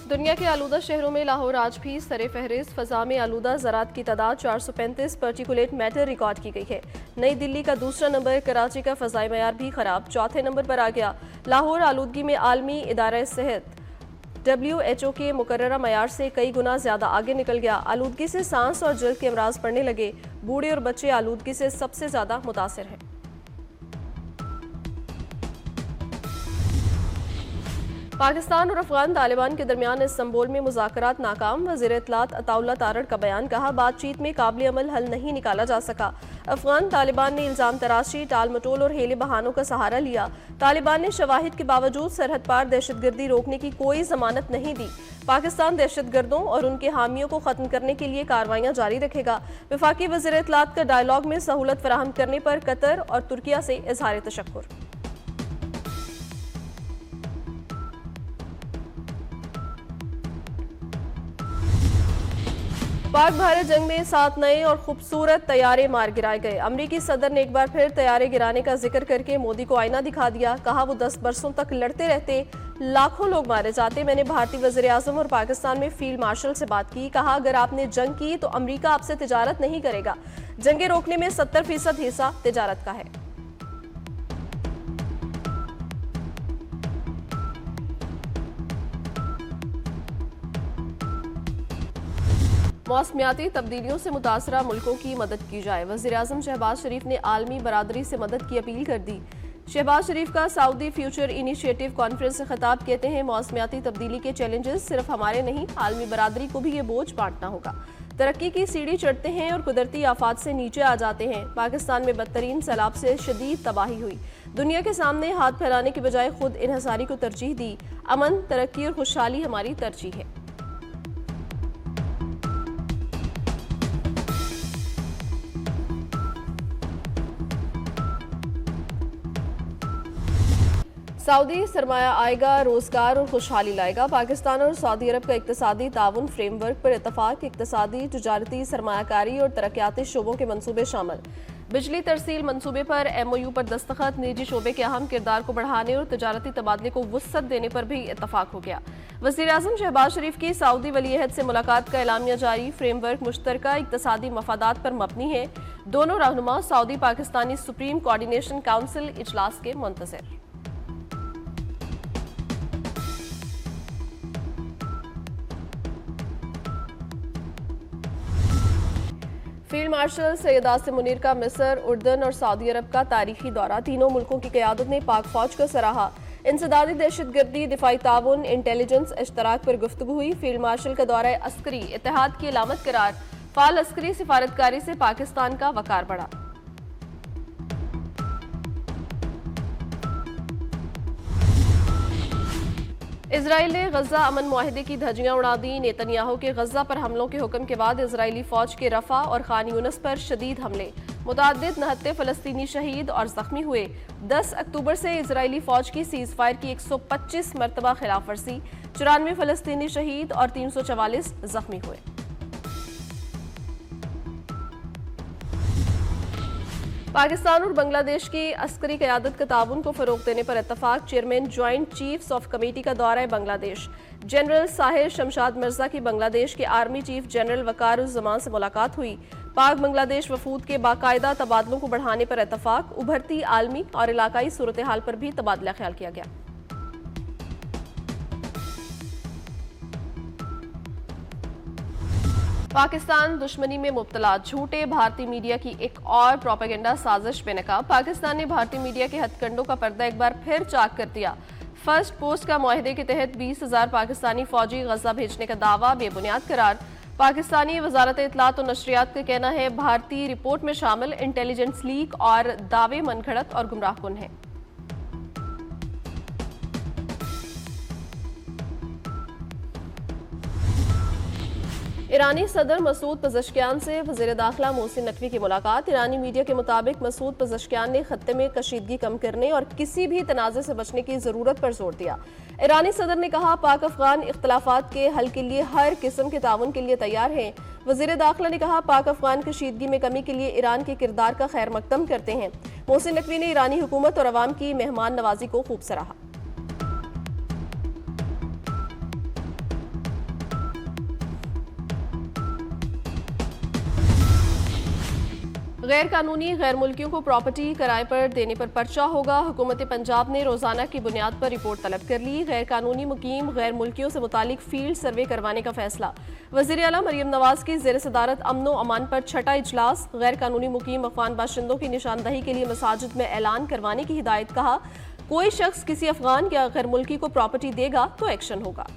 दुनिया के आलूदा शहरों में लाहौर आज भी सरे फहरिस्त। फ़ज़ा में आलूदा ज़रात की तादाद 435 पर्टिकुलेट मैटर रिकॉर्ड की गई है। नई दिल्ली का दूसरा नंबर, कराची का फ़ज़ाई मयार भी ख़राब, चौथे नंबर पर आ गया। लाहौर आलूदगी में आलमी इदारा सेहत WHO के मुकर्ररा मयार से कई गुना ज़्यादा आगे निकल गया। आलूदगी से सांस और जल्द के अमराज बढ़ने लगे। बूढ़े और बच्चे आलूदगी से सबसे ज़्यादा मुतासिर हैं। पाकिस्तान और अफगान तालिबान के दरमियान इस्तांबुल में मुज़ाकरात नाकाम। वज़ीर इत्तलात अताउल्लाह तारड़ का बयान, कहा बातचीत में काबिल अमल हल नहीं निकाला जा सका। अफगान तालिबान ने इल्ज़ाम तराशी, टाल मटोल और हेले बहानों का सहारा लिया। तालिबान ने शवाहिद के बावजूद सरहद पार दहशतगर्दी रोकने की कोई जमानत नहीं दी। पाकिस्तान दहशतगर्दों और उनके हामियों को खत्म करने के लिए कार्रवाइयां जारी रखेगा। वफाकी वज़ीर इत्तलात का डायलॉग में सहूलत फराहम करने पर कतर और तुर्किया से इजहार तशक्कुर। पाक भारत जंग में 7 नए और खूबसूरत तैयारे मार गिराए गए। अमरीकी सदर ने एक बार फिर तैयारे गिराने का जिक्र करके मोदी को आईना दिखा दिया। कहा वो 10 बरसों तक लड़ते रहते, लाखों लोग मारे जाते। मैंने भारतीय वज़ीर आज़म और पाकिस्तान में फील्ड मार्शल से बात की। कहा अगर आपने जंग की तो अमरीका आपसे तिजारत नहीं करेगा। जंगे रोकने में 70% हिस्सा तिजारत का है। मौसमियाती तब्दीलियों से मुतासरा मुल्कों की मदद की जाए। वज़ीर-ए-आज़म शहबाज शरीफ ने आलमी बरादरी से मदद की अपील कर दी। शहबाज शरीफ का सऊदी फ्यूचर इनिशिएटिव कॉन्फ्रेंस से खिताब, कहते हैं मौसमियाती तब्दीली के चैलेंजेस सिर्फ हमारे नहीं, आलमी बरादरी को भी ये बोझ बांटना होगा। तरक्की की सीढ़ी चढ़ते हैं और कुदरती आफात से नीचे आ जाते हैं। पाकिस्तान में बदतरीन सैलाब से शदीद तबाही हुई। दुनिया के सामने हाथ फैलाने के बजाय खुद इन्हसारी को तरजीह दी। अमन, तरक्की और खुशहाली हमारी तरजीह है। सऊदी सरमाया आएगा, रोजगार और खुशहाली लाएगा। पाकिस्तान और सऊदी अरब का इक्तिसादी ताउन फ्रेमवर्क पर इत्तफाक। इक्तिसादी, तिजारती, सरमायाकारी और तरक्याती शोबों के मंसूबे शामिल। बिजली तरसील मंसूबे पर MOU पर दस्तखत। निजी शोबे के अहम किरदार को बढ़ाने और तिजारती तबादले को वुसअत देने पर भी इत्तफाक हो गया। वज़ीर-ए-आज़म शहबाज शरीफ की सऊदी वलीअहद से मुलाकात का एलामिया जारी। फ्रेमवर्क मुश्तरका इक्तिसादी मफादात पर मबनी है। दोनों रहनुमा Saudi Pakistani supreme coordination council इजलास के मुंतज़िर। फील्ड मार्शल सैयद आसिम मुनीर का मिस्र, उर्दन और सऊदी अरब का तारीखी दौरा। तीनों मुल्कों की क़यादत ने पाक फौज को सराहा। इंसदादी दहशतगर्दी, दिफाई ताउन, इंटेलिजेंस इश्तराक पर गुफ्तगू हुई। फील्ड मार्शल का दौरा अस्करी इत्तेहाद की अलामत करार। फाल अस्करी सिफारतकारी से पाकिस्तान का वकार बढ़ा। इजराइल ने गजा अमन मुआहिदे की धज्जियां उड़ा दी। नेतन्याहू के गजा पर हमलों के हुक्म के बाद इजरायली फौज के रफा और खान यूनिस पर शदीद हमले। मुतअद्दिद नहत्ते फलस्तीनी शहीद और जख्मी हुए। 10 अक्टूबर से इजरायली फौज की सीज फायर की 125 मरतबा खिलाफ वर्जी। 94 फलस्तीनी शहीद और 344 जख्मी हुए। पाकिस्तान और बांग्लादेश की अस्करी क़यादत का ताउन को फ़रोग़ देने पर इत्तफाक। Chairman joint chiefs of committee का दौरा बांग्लादेश। जनरल साहिर शमशाद मिर्जा की बांग्लादेश के आर्मी चीफ जनरल वक़ारुज़्ज़मान से मुलाकात हुई। पाक बांग्लादेश वफूद के बाकायदा तबादलों को बढ़ाने पर इत्तफाक। उभरती आलमी और इलाकाई सूरत हाल पर भी तबादला ख्याल किया गया। पाकिस्तान दुश्मनी में मुब्तला, झूठे भारतीय मीडिया की एक और प्रोपेगेंडा साजिश बेनकाब। पाकिस्तान ने भारतीय मीडिया के हथकंडों का पर्दा एक बार फिर चाक कर दिया। फर्स्ट पोस्ट का मुआहिदे के तहत 20,000 पाकिस्तानी फौजी गजा भेजने का दावा बेबुनियाद करार। पाकिस्तानी वजारत इत्तलात और नशरियात का कहना है भारतीय रिपोर्ट में शामिल इंटेलिजेंस लीक और दावे मनगढ़ंत और गुमराहकुन हैं। ईरानी सदर मसूद पज़ेश्कियान से वज़ीर दाखिला मोहसिन नकवी की मुलाकात। ईरानी मीडिया के मुताबिक मसूद पज़ेश्कियान ने खत्ते में कशीदगी कम करने और किसी भी तनाज़े से बचने की ज़रूरत पर जोर दिया। ईरानी सदर ने कहा पाक अफगान इख्तलाफात के हल के लिए हर किस्म के ताउन के लिए तैयार हैं। वज़ीर दाखिला ने कहा पाक अफगान कशीदगी में कमी के लिए ईरान के किरदार का खैर मकदम करते हैं। मोहसिन नकवी ने ईरानी हुकूमत और अवाम की मेहमान नवाजी को खूब सराहा। गैर कानूनी गैर मुल्कियों को प्रॉपर्टी किराए पर देने पर पर्चा होगा। हुकूमत पंजाब ने रोजाना की बुनियाद पर रिपोर्ट तलब कर ली। गैर कानूनी मुकीम गैर मुल्कियों से मुतालिक फील्ड सर्वे करवाने का फैसला। वज़ीर आला मरियम नवाज की ज़ेर सदारत अमनो अमान पर छठा इजलास। गैर कानूनी मुकीम अफगान बाशिंदों की निशानदही के लिए मसाजिद में ऐलान करवाने की हिदायत। कहा, कोई शख्स किसी अफगान या गैर मुल्की को प्रॉपर्टी देगा तो एक्शन होगा।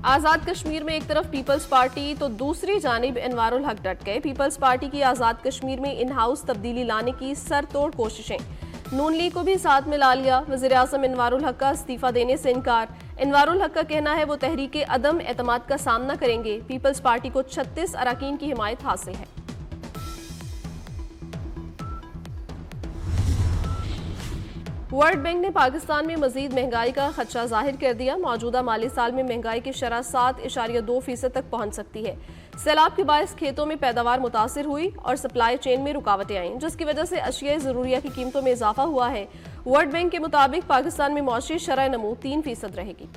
आज़ाद कश्मीर में एक तरफ पीपल्स पार्टी तो दूसरी जानिब इनवारुल हक डट गए। पीपल्स पार्टी की आज़ाद कश्मीर में इन हाउस तब्दीली लाने की सरतोड़ कोशिशें। नून लीग को भी साथ में ला लिया। वज़ीर आज़म इनवारुल हक का इस्तीफा देने से इनकार। इनवारुल हक का कहना है वो तहरीक अदम एतमाद का सामना करेंगे। पीपल्स पार्टी को 36 अरकान की हिमायत हासिल है। वर्ल्ड बैंक ने पाकिस्तान में मजीद महंगाई का खदशा जाहिर कर दिया। मौजूदा माली साल में महंगाई की शरह 7.2% तक पहुंच सकती है। सैलाब के बायस खेतों में पैदावार मुतासिर हुई और सप्लाई चेन में रुकावटें आईं, जिसकी वजह से अशिया ज़रूरिया की कीमतों में इजाफा हुआ है। वर्ल्ड बैंक के मुताबिक पाकिस्तान में मौशी शरह नमू 3% रहेगी।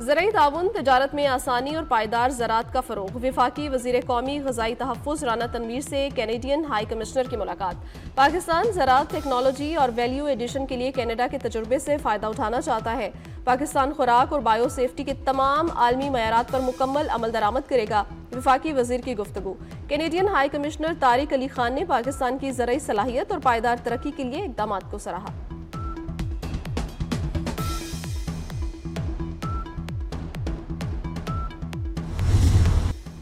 ज़राई ताउन तजारत में आसानी और पायदार ज़राअत का फ़रोग़। वफाकी वज़ीर कौमी ग़ज़ाई तहफ़्फ़ुज़ राना तनवीर से कैनेडियन हाई कमिश्नर की मुलाकात। पाकिस्तान ज़राअत टेक्नोलॉजी और वैल्यू एडिशन के लिए कनाडा के तजुर्बे से फ़ायदा उठाना चाहता है। पाकिस्तान खुराक और बायो सेफ्टी के तमाम आलमी मयारात पर मुकम्मल अमल दरामद करेगा। वफाकी वज़ीर की गुफ्तगू। Canadian high commissioner Tariq Ali Khan ने पाकिस्तान की ज़राई सलाहियत और पायदार तरक्की के लिए इक़दाम को सराहा।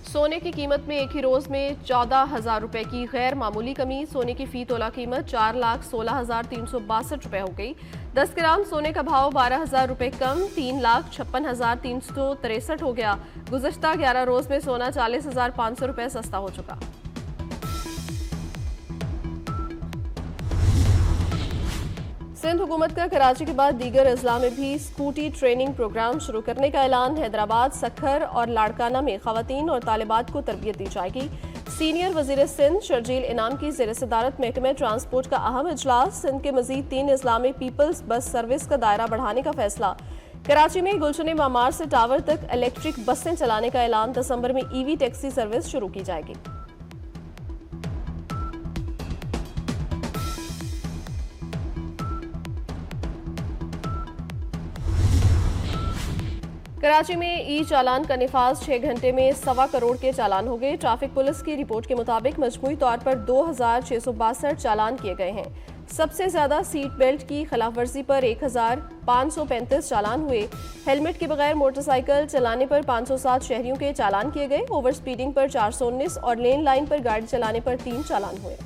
सोने की कीमत में एक ही रोज में 14,000 रुपए की गैर मामूली कमी। सोने की फी तोला कीमत 4,16,362 रुपए हो गई। 10 ग्राम सोने का भाव 12,000 रुपए कम 3,56,363 हो गया। गुज़श्ता 11 रोज में सोना 40,500 रुपए सस्ता हो चुका। सिंध हुकूमत का कराची के बाद दीगर अजला में भी स्कूटी ट्रेनिंग प्रोग्राम शुरू करने का ऐलान। हैदराबाद, सखर और लाड़काना में खवातीन और तालिबात को तरबियत दी जाएगी। सीनियर वजीर सिंध शर्जील इनाम की ज़ेर सदारत महकमे ट्रांसपोर्ट का अहम इजलास। सिंध के मजीद 3 अजला में पीपल्स बस सर्विस का दायरा बढ़ाने का फैसला। कराची में गुलशन मामार से टावर तक इलेक्ट्रिक बसें चलाने का ऐलान। दिसंबर में ईवी टैक्सी सर्विस शुरू की जाएगी। कराची में ई चालान का निफाज 6 घंटे में 1.25 करोड़ के चालान हो गए। ट्रैफिक पुलिस की रिपोर्ट के मुताबिक मजमूई तौर पर 2,662 चालान किए गए हैं। सबसे ज्यादा सीट बेल्ट की खिलाफ वर्जी पर 1,535 चालान हुए। हेलमेट के बगैर मोटरसाइकिल चलाने पर 507 शहरियों के चालान किए गए। ओवर स्पीडिंग पर 419 और लेन लाइन पर गाड़ी चलाने पर 3 चालान हुए।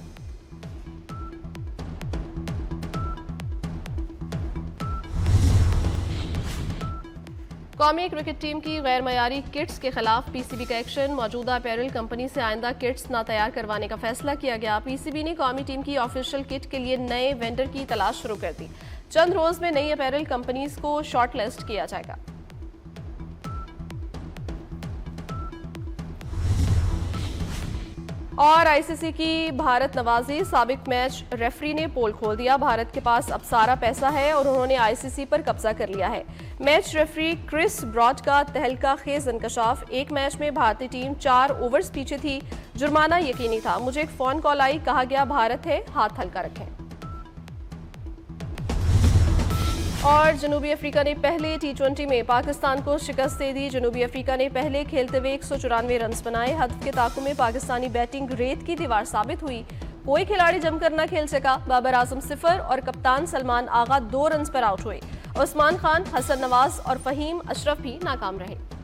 कौमी क्रिकेट टीम की गैर मयारी किट्स के खिलाफ पीसीबी का एक्शन। मौजूदा अपैरल कंपनी से आइंदा किट्स न तैयार करवाने का फैसला किया गया। पीसीबी ने कौमी टीम की ऑफिशियल किट के लिए नए वेंडर की तलाश शुरू कर दी। चंद रोज में नई अपैरल कंपनीज को शॉर्ट लिस्ट किया जाएगा। और आईसीसी की भारत नवाजी। साबिक मैच रेफरी ने पोल खोल दिया। भारत के पास अब सारा पैसा है और उन्होंने आईसीसी पर कब्जा कर लिया है। मैच रेफरी क्रिस ब्रॉड का तहलका खेज इंकशाफ। एक मैच में भारतीय टीम 4 ओवर्स पीछे थी। जुर्माना यकीनी था। मुझे एक फोन कॉल आई, कहा गया भारत है, हाथ हल्का रखें। और जनूबी अफ्रीका ने पहले T20 में पाकिस्तान को शिकस्त दे दी। जनूबी अफ्रीका ने पहले खेलते हुए 194 रन बनाए। हदफ के ताक़ुब में पाकिस्तानी बैटिंग रेत की दीवार साबित हुई। कोई खिलाड़ी जमकर न खेल सका। बाबर आजम 0 और कप्तान सलमान आगा 2 रन पर आउट हुए। उस्मान खान, हसन नवाज और फहीम अशरफ भी नाकाम रहे।